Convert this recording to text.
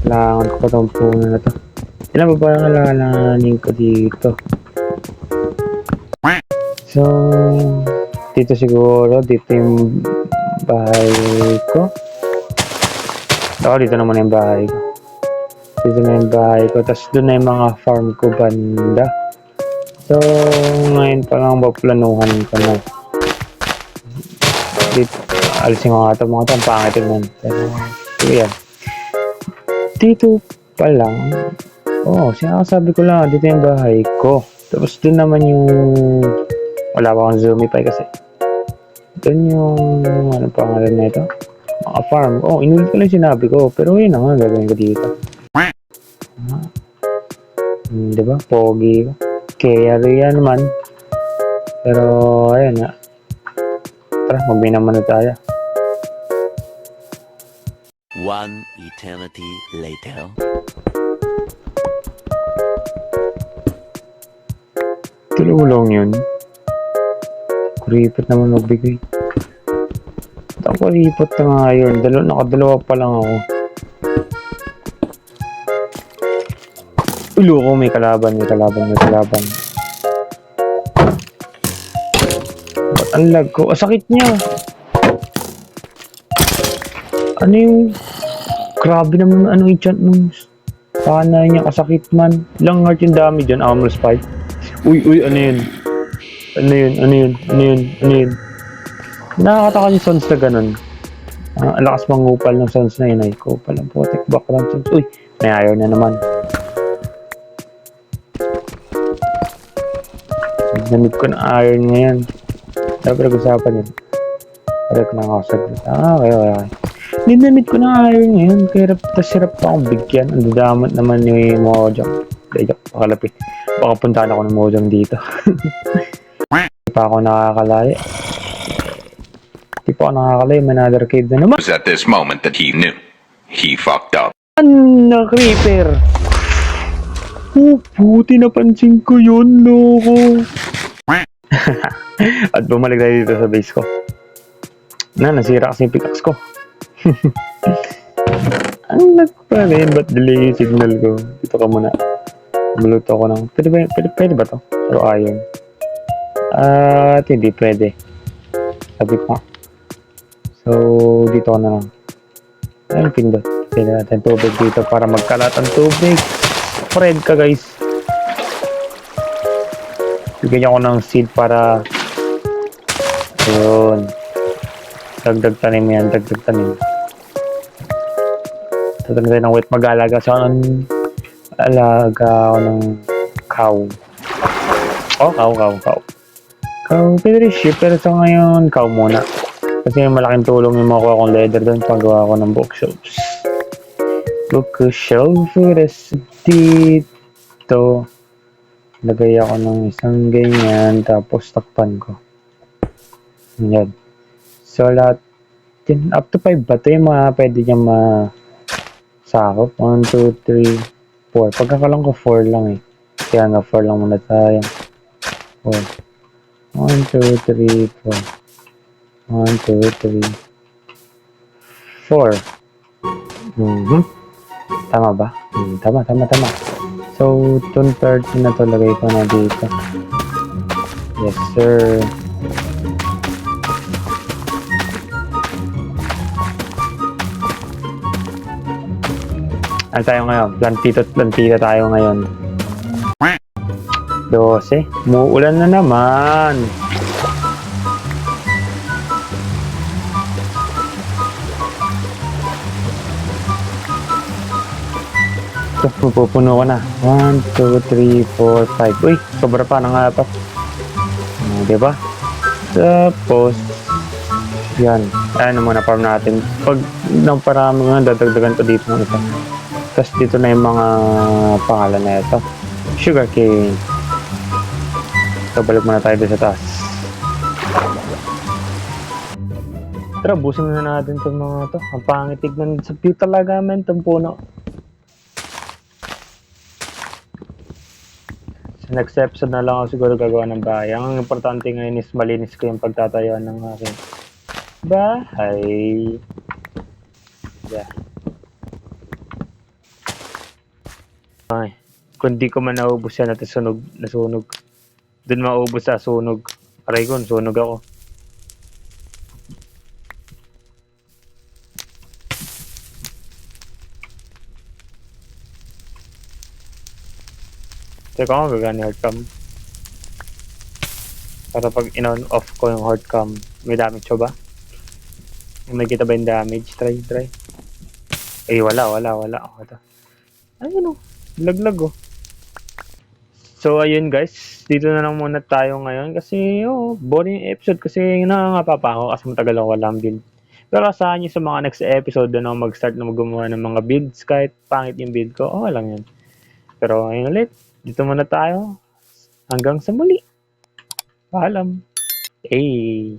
Kailangan ko pa itong puno na to. Ilan ba ang kailanganin ko dito? So, dito siguro, dito yung bahay ko. Dito naman yung bahay ko. Dito na yung bahay ko. Tapos doon na yung mga farm ko banda. So, ngayon pa lang planuhan ko na. Dito, alisin ko nga ito mga ito. Ang pangit tignan. Pero, yan. Dito pa lang. Sinasabi ko lang, dito yung bahay ko. Tapos doon naman yung... Wala pa akong zoomify kasi. Doon yung... Ano pangalan na ito? Mga farm. Inulit ko lang sinabi ko. Pero yun na nga, gagawin ko dito. Diba? Pogi ko. Carry yan naman. Pero, ayun nga. Tara, magbinaman na tayo. One eternity later. Tulong yun. Kuripot naman magbigay. Ito kuripot na nga yun. Nakadalawa pa lang ako. Ulo ko, may kalaban. Ba't ang lag ko? Sakit niya. Ano yung... Grabe naman ano yung chant nung... Pana niya, kasakit man. Ilang heart yung dami dyan, almost 5. Uy, ano yun? Ano yun? Nakakataka yung sons na ganun. Ang lakas mangupal ng sons na yun. Ay ko palang protect background sons. Uy, may iron na naman. Namit ko na iron ngayon. Dapat nag-usapan yun. Correct na ako saglit. Okay. Ninamit ko na iron ngayon. Kaya hirap pa akong bigyan. Ang dadamat naman ni Mojang. Dayok, pakalapi. Baka puntaan ako ng Mojang dito. Hindi pa ako nakakalaya. May another cave na naman. It was at this moment that he knew. He fucked up. Ano, creeper? Puti napansin ko yun, loko. At bumalik tayo dito sa base ko. Nasira kasi yung pickaxe ko. Ang nagparin, ba't delay yung signal ko? Dito ka muna. Maluto ako ng... Pwede ba to? Pero iron. At hindi pwede. Sabi ko. So, dito ko na lang. Ayun, pindot. Pwede natin tubig dito para magkalat ang tubig. Friend ka, guys. Bigyan ko ng seed para... Ayun. Dagdag tanim yan. Tatagdag tayo ng wheat. Mag-alaga. So, alaga ako ng cow. Cow. Pwede rin sheep. Pero sa ngayon, cow muna. Kasi malaking tulong yung makuha kong leather doon. Pagawa ko ng bookshelves. Bookshelf. Dito. Lagay ako ng isang ganyan. Tapos takpan ko. Yan. So, lahat. Up to 5 ba? Ito yung mga pwede niya masakop. 1, 2, 3, 4. Pagkakalang ko 4 lang eh. Kaya nga 4 lang muna tayo. 4. 1, 2, 3, 4. 1, 2, 3, 4. Tama ba? Tama. So, 2/3 na to lagay ko na dito. Yes, sir. Ano tayo ngayon? Plantita tayo ngayon. 12. Muulan na naman. Ito, pupuno ko na. 1, 2, 3, 4, 5. Uy, sobra pa ng 4. Diba? Tapos, yan. Ayan muna farm natin. Pag naparami nga, dadagdagan to dito ng isa. Tapos dito na yung mga pangalan na ito. Sugarcane. So, balik muna tayo sa taas. Tara, busin na natin itong mga to. Ang pangit tignan sa view talaga, men, itong puno. Sa next episode na lang ako siguro gagawa ng bahay. Ang importante ngayon is malinis ko yung pagtatayuan ng aking bahay. Yeah. Ay, kung di ko man naubos yan at nasunog. Doon maubos sa sunog. Aray ko, sunog ako. Teka ko, gagana hard cam. Para pag in-on off ko yung hard cam, may damage ba? May kita ba yung damage? Try. Eh, wala. Okay to. Ayun o, laglag oh. So, ayun guys, dito na lang muna tayo ngayon kasi, boring yung episode kasi nangangapa pa ako kasi matagal ako walang build. Pero asahan nyo sa mga next episode doon ako mag-start na gumawa ng mga builds kahit pangit yung build ko, okay lang yan. Pero ayun ulit, dito muna tayo. Hanggang sa muli. Paalam. Hey.